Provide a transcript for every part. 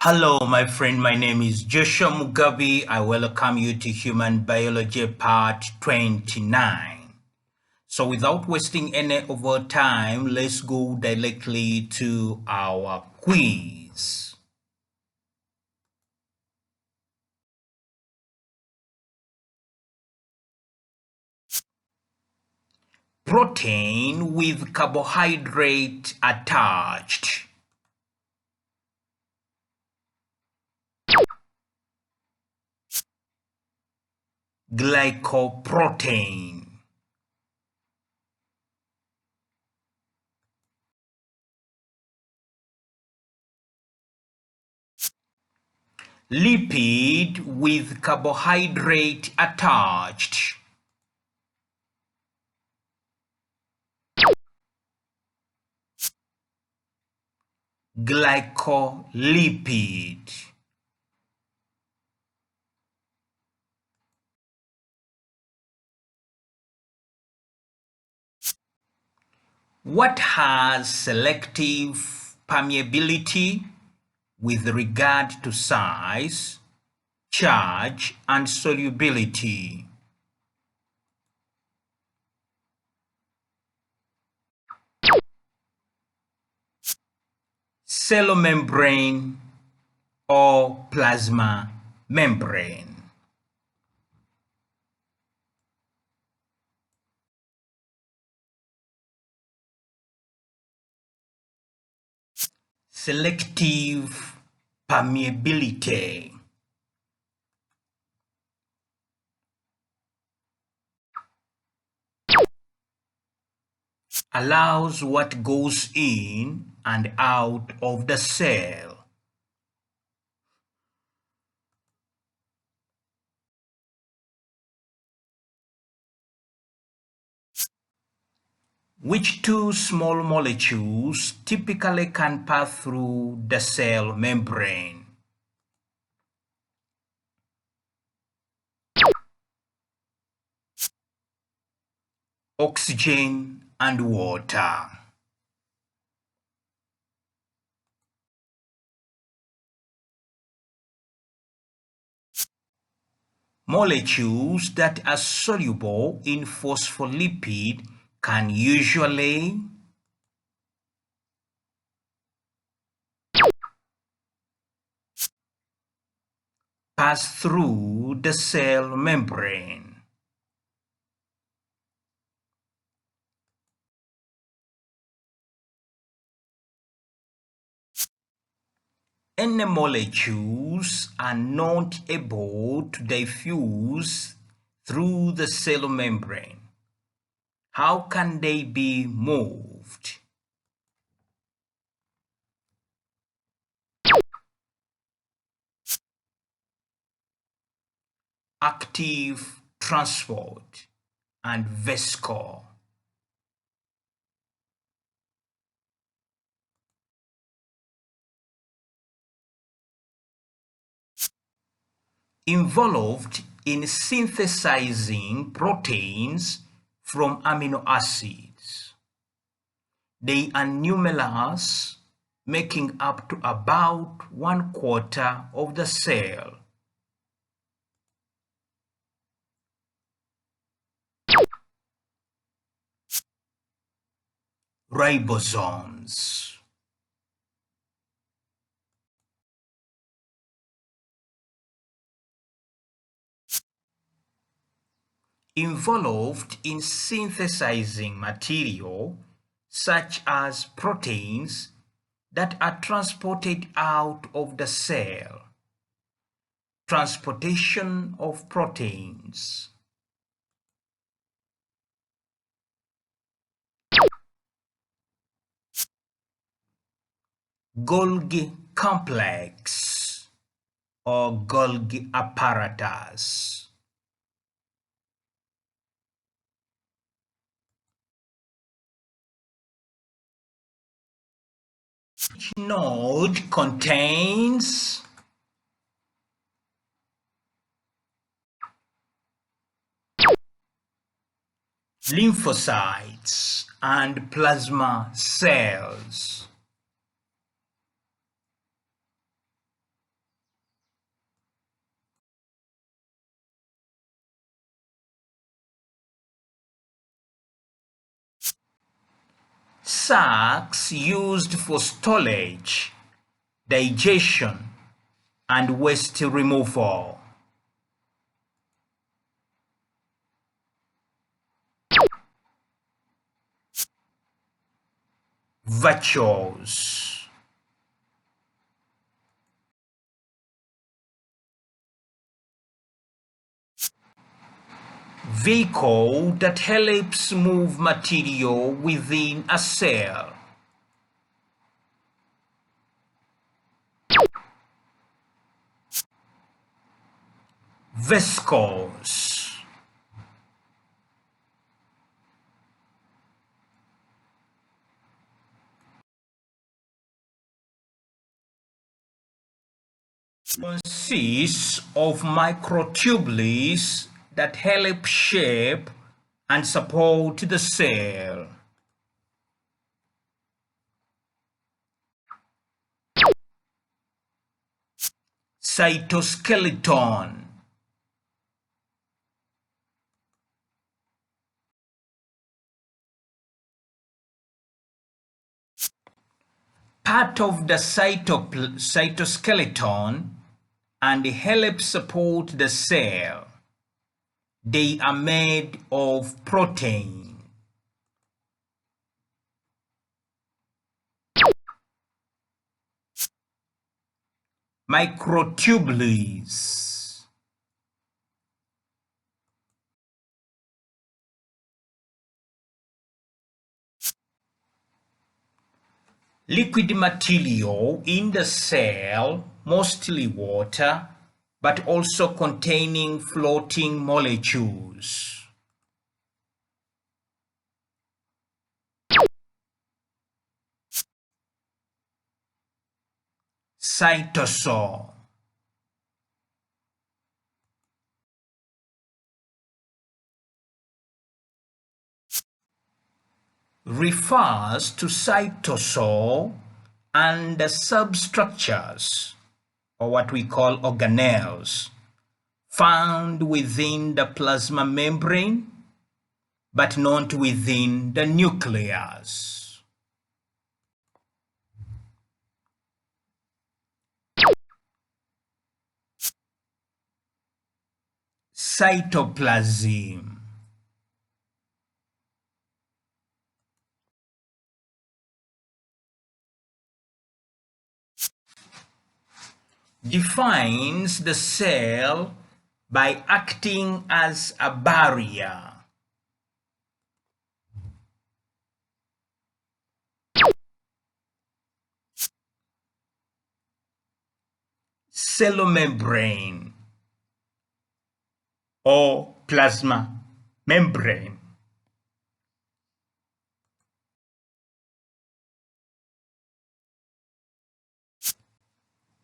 Hello, my friend. My name is Joshua Mugabi. I welcome you to Human Biology Part 29. So without wasting any of our time, let's go directly to our quiz. Protein with carbohydrate attached. Glycoprotein. Lipid with carbohydrate attached. Glycolipid. What has selective permeability with regard to size, charge, and solubility? Cell membrane or plasma membrane? Selective permeability. Allows what goes in and out of the cell. Which two small molecules typically can pass through the cell membrane? Oxygen and water. Molecules that are soluble in phospholipid can usually pass through the cell membrane. Any molecules are not able to diffuse through the cell membrane. How can they be moved? Active transport and visco. Involved in synthesizing proteins from amino acids. They are numerous, making up to about 1/4 of the cell. Ribosomes. Involved in synthesizing material such as proteins that are transported out of the cell. Transportation of proteins. Golgi complex or Golgi apparatus. Each node contains lymphocytes and plasma cells. SACS used for storage, digestion, and waste removal. Virtues. Vehicle that helps move material within a cell. Vesicles. Consists of microtubules that help shape and support the cell. Cytoskeleton. Part of the cytoskeleton and help support the cell. They are made of protein. Microtubules. Liquid material in the cell, mostly water, but also containing floating molecules. Cytosol. Refers to cytosol and the substructures, or what we call organelles, found within the plasma membrane, but not within the nucleus. Cytoplasm. Defines the cell by acting as a barrier. Cellomembrane or plasma membrane.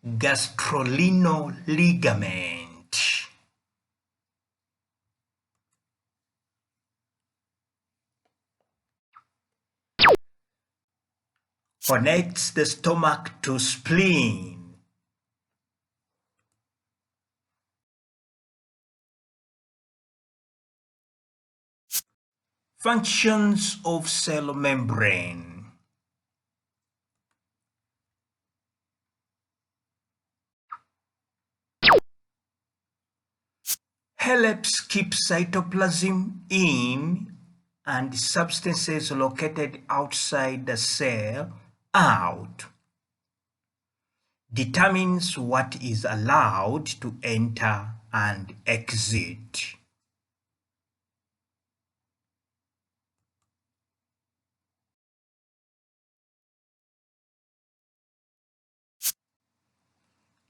Gastrolino ligament. Connects the stomach to spleen. Functions of cell membrane. Helps keep cytoplasm in and substances located outside the cell out. Determines what is allowed to enter and exit.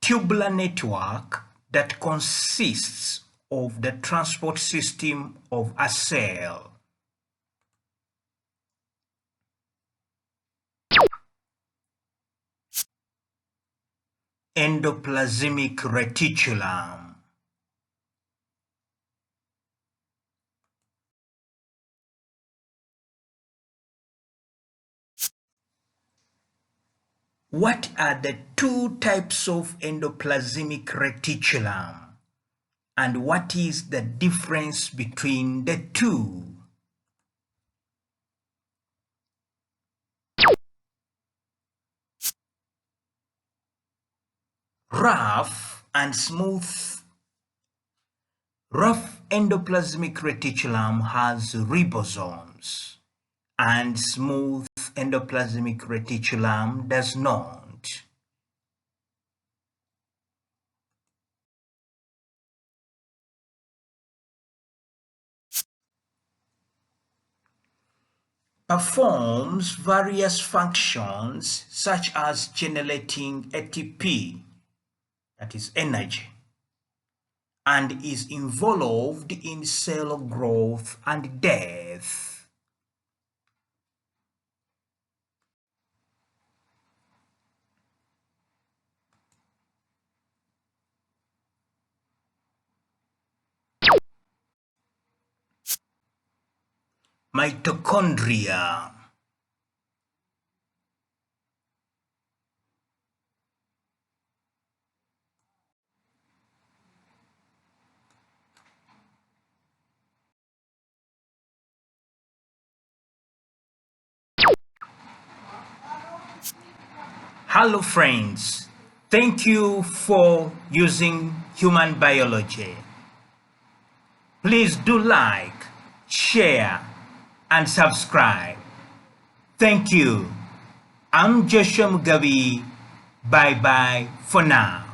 Tubular network that consists of the transport system of a cell. Endoplasmic reticulum. What are the two types of endoplasmic reticulum? And what is the difference between the two? Rough endoplasmic reticulum has ribosomes, and smooth endoplasmic reticulum does not. Performs various functions such as generating ATP, that is energy, and is involved in cell growth and death. Mitochondria. Hello friends, thank you for using human biology. Please do like, share, and subscribe. Thank you. I'm Joshua Mugabi. Bye bye for now.